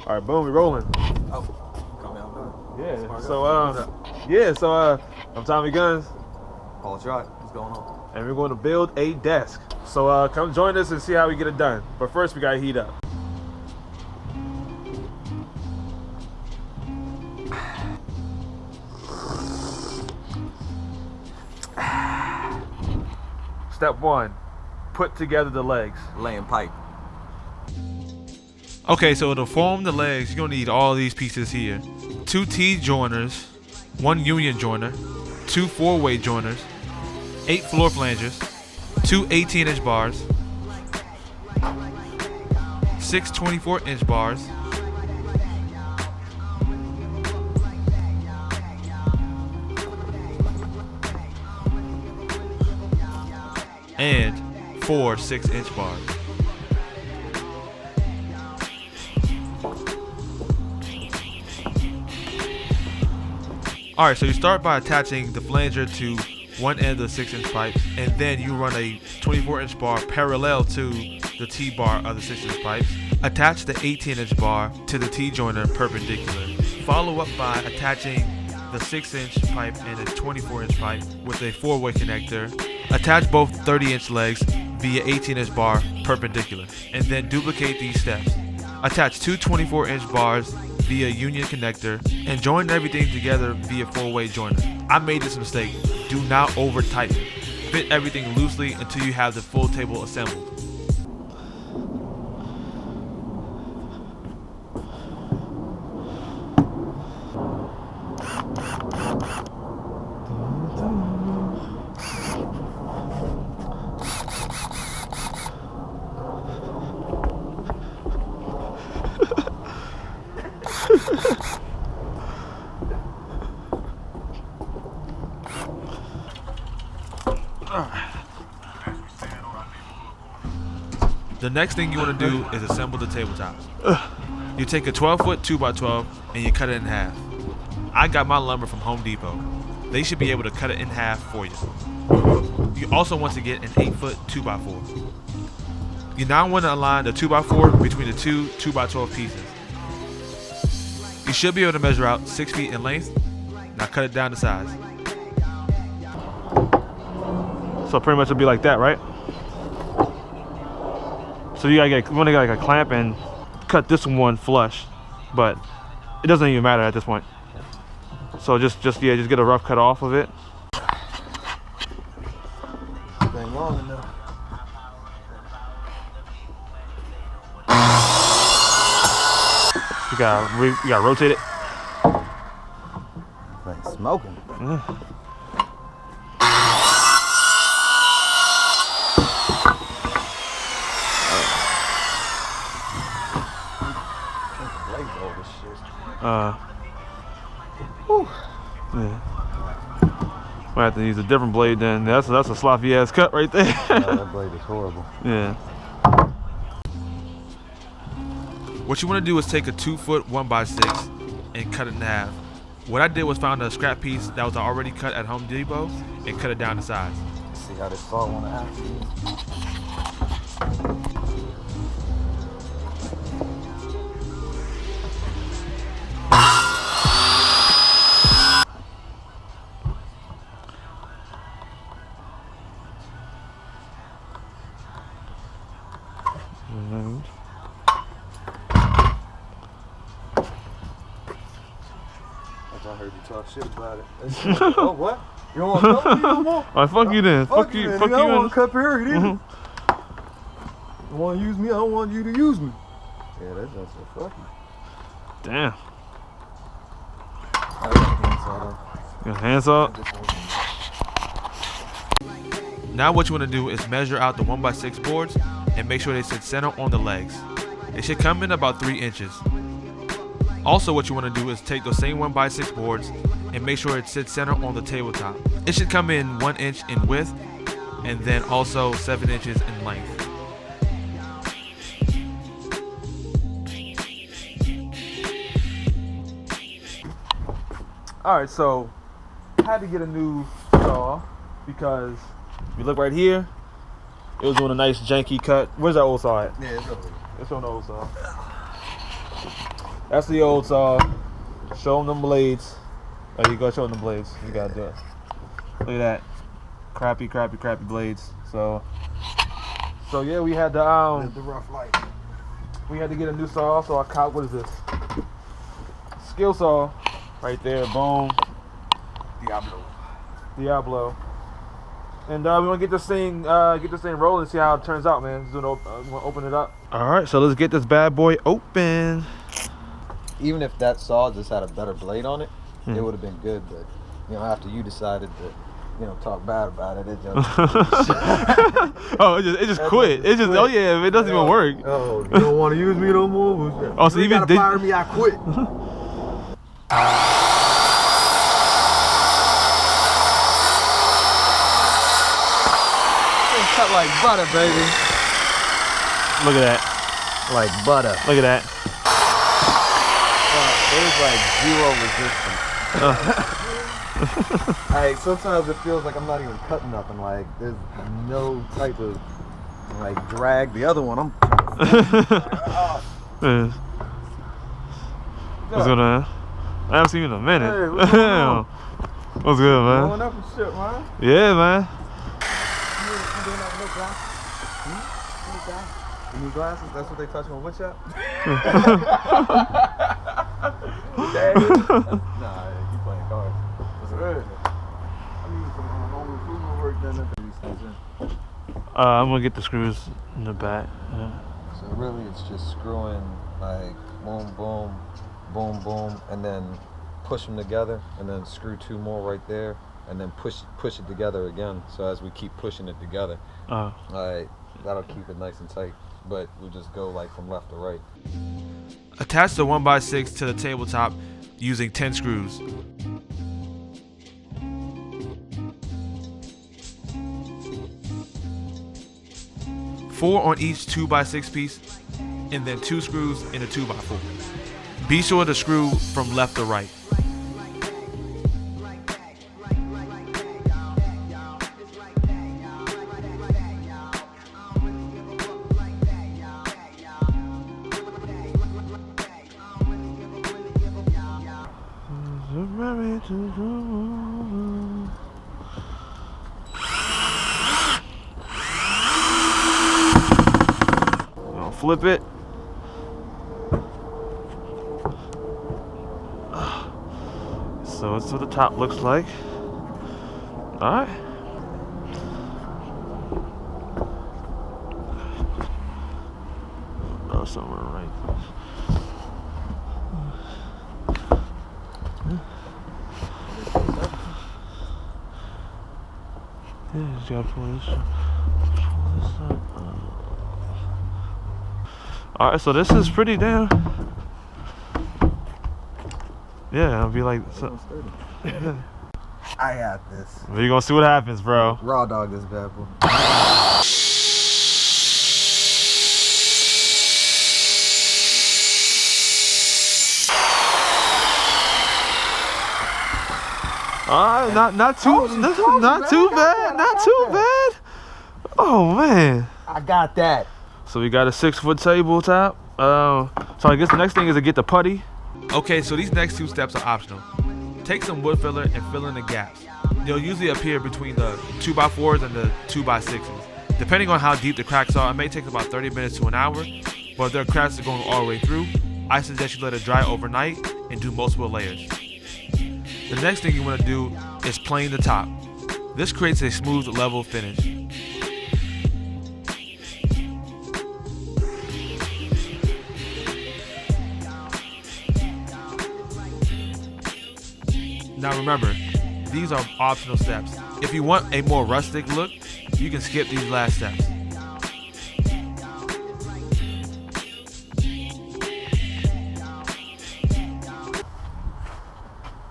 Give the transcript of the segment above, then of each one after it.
All right, boom, we rolling. Oh, call me on Yeah. I'm Tomi Gunz. Paul Trot, what's going on? And we're going to build a desk. So come join us and see how we get it done. But first, we gotta heat up. Step 1, put together the legs. Laying pipe. Okay, so to form the legs, you're gonna need all these pieces here. 2 T-joiners, 1 union joiner, 2 4-way joiners, 8 floor flangers, 2 18-inch bars, 6 24-inch bars, and 4 6-inch bars. Alright, so you start by attaching the flanger to one end of the 6-inch pipe, and then you run a 24-inch bar parallel to the T-bar of the 6-inch pipe. Attach the 18-inch bar to the T-joiner perpendicular. Follow up by attaching the 6-inch pipe and a 24-inch pipe with a 4-way connector. Attach both 30-inch legs via 18-inch bar perpendicular, and then duplicate these steps. Attach 2 24-inch bars via union connector and join everything together via 4-way joiner. I made this mistake. Do not over tighten. Fit everything loosely until you have the full table assembled. The next thing you want to do is assemble the tabletops. You take a 12-foot 2x12 and you cut it in half. I got my lumber from Home Depot. They should be able to cut it in half for you. You also want to get an 8-foot 2x4. You now want to align the 2x4 between the two 2x12 pieces. You should be able to measure out 6 feet in length. Now cut it down to size. So pretty much it'll be like that, right? So you want to get like a clamp and cut this one flush, but it doesn't even matter at this point. So just get a rough cut off of it. Ain't long enough. You gotta rotate it. Like smoking. Yeah. Might have to use a different blade then. That's a sloppy ass cut right there. That blade is horrible. Yeah. What you want to do is take a 2-foot 1x6 and cut it in half. What I did was found a scrap piece that was already cut at Home Depot and cut it down to size. See how this saw want to act. I heard you talk shit about it. Oh, what? You don't want to cut me no more? Alright, fuck you then. Fuck you. I don't want to cut period either. You want to use me? I don't want you to use me. Yeah, that's just so fuck you. Damn. I got hand saw. Got hand saw. Now what you want to do is measure out the 1x6 boards and make sure they sit center on the legs. They should come in about 3 inches. Also, what you want to do is take those same 1x6 boards and make sure it sits center on the tabletop. It should come in 1 inch in width and then also 7 inches in length. Alright, so I had to get a new saw because if you look right here, it was doing a nice janky cut. Where's that old saw at? Yeah, it's over here. It's on the old saw. That's the old saw. Show them them blades. Oh, you go show them the blades. You gotta do it. Look at that. Crappy blades. So yeah, we had the rough light. we had to get a new saw. So I caught, what is this? Skill saw, right there. Boom. Diablo. And we want to get this thing rolling and see how it turns out, man. You want to open it up? All right, so let's get this bad boy open. Even if that saw just had a better blade on it, it would have been good. But after you decided to, talk bad about it, it just oh, it just quit. It just it doesn't even work. Oh, you don't want to use me no more? Oh, so you even gotta fire me, I quit. Cut like butter, baby. Look at that. Like butter. Look at that. There's like 0 resistance. Like sometimes it feels like I'm not even cutting nothing. Like there's no type of like drag. The other one, I'm. What's going on? I haven't seen you in a minute. Hey, what's going on? What's good, man? Blowing up and shit, man. Yeah, man. You need glasses? That's what they touch on wood shop? Nah, you playing cards. What's good? I need some home improvement work done at these things in. I'm gonna get the screws in the back. Yeah. So really it's just screwing like boom, boom, boom, boom, and then push them together, and then screw 2 more right there, and then push it together again. So as we keep pushing it together, that'll keep it nice and tight. But we'll just go like from left to right. Attach the 1x6 to the tabletop using 10 screws. Four on each 2x6 piece, and then 2 screws in a 2x4. Be sure to screw from left to right. Flip it. So that's what the top looks like. Alright. Oh, somewhere right. Yeah, just gotta pull this up. Alright, so this is pretty damn. Yeah, it'll be like. So, yeah. I got this. We're gonna see what happens, bro. Raw dog this bad boy. Alright, not too bad. Oh man. I got that. So we got a 6-foot tabletop. So I guess the next thing is to get the putty. Okay, so these next 2 steps are optional. Take some wood filler and fill in the gaps. They'll usually appear between the 2x4s and the 2x6s. Depending on how deep the cracks are, it may take about 30 minutes to an hour, but if there are cracks going all the way through, I suggest you let it dry overnight and do multiple layers. The next thing you want to do is plane the top. This creates a smooth, level finish. Now remember, these are optional steps. If you want a more rustic look, you can skip these last steps.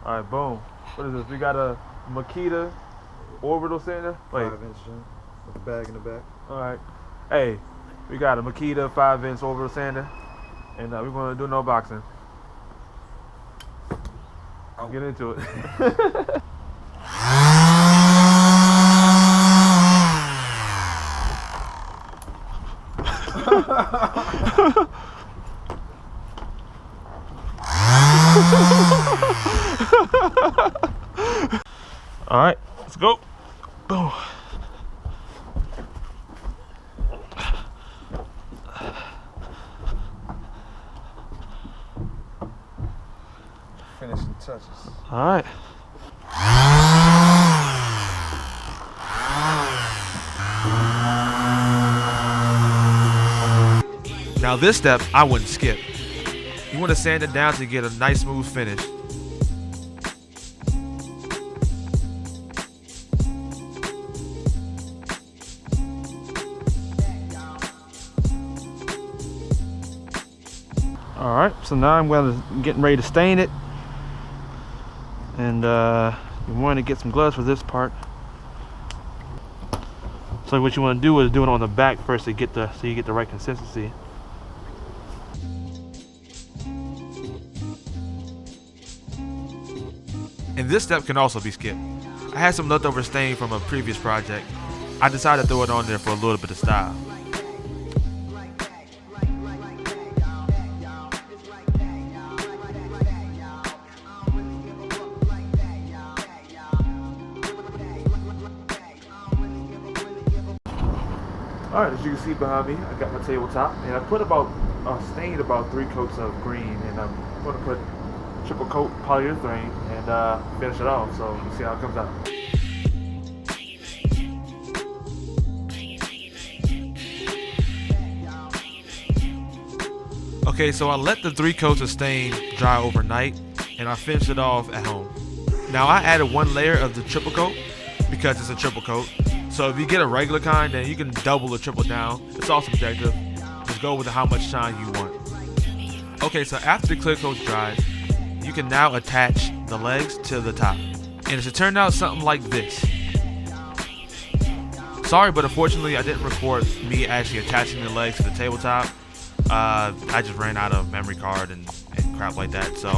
Alright, boom. What is this? We got a Makita orbital sander. Wait. 5-inch with the bag in the back. Alright. Hey, we got a Makita 5-inch orbital sander. And we're going to do no boxing. I'll get into it. All right, let's go. Boom. Finishing touches. All right. Now this step, I wouldn't skip. You want to sand it down to get a nice smooth finish. All right, so now I'm getting ready to stain it, and you want to get some gloves for this part. So what you want to do is do it on the back first to get so you get the right consistency. And this step can also be skipped. I had some leftover stain from a previous project. I decided to throw it on there for a little bit of style. Alright, as you can see behind me, I got my tabletop, and I put stained about 3 coats of green, and I'm going to put triple coat polyurethane and finish it off, so you see how it comes out. Okay, so I let the 3 coats of stain dry overnight, and I finished it off at home. Now I added 1 layer of the triple coat because it's a triple coat. So if you get a regular kind, then you can double or triple down. It's all subjective. Just go with how much shine you want. Okay, so after the clear coat dries, you can now attach the legs to the top. And it should turn out something like this. Sorry, but unfortunately I didn't record me actually attaching the legs to the tabletop. I just ran out of memory card and crap like that. So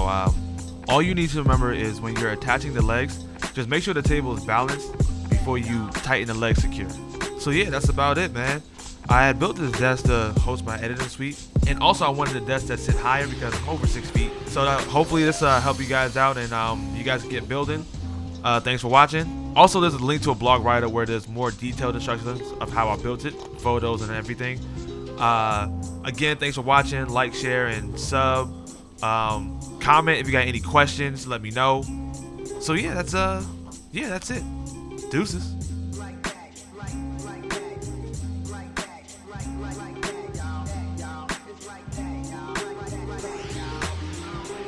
all you need to remember is when you're attaching the legs, just make sure the table is balanced before you tighten the legs secure. So yeah, that's about it, man. I had built this desk to host my editing suite, and also I wanted a desk that sit higher because I'm over 6 feet. So hopefully this help you guys out, and you guys can get building. Thanks for watching. Also, there's a link to a blog writer where there's more detailed instructions of how I built it, photos and everything. Again, thanks for watching. Like, share, and sub. Comment if you got any questions. Let me know. So yeah, that's it. Deuces.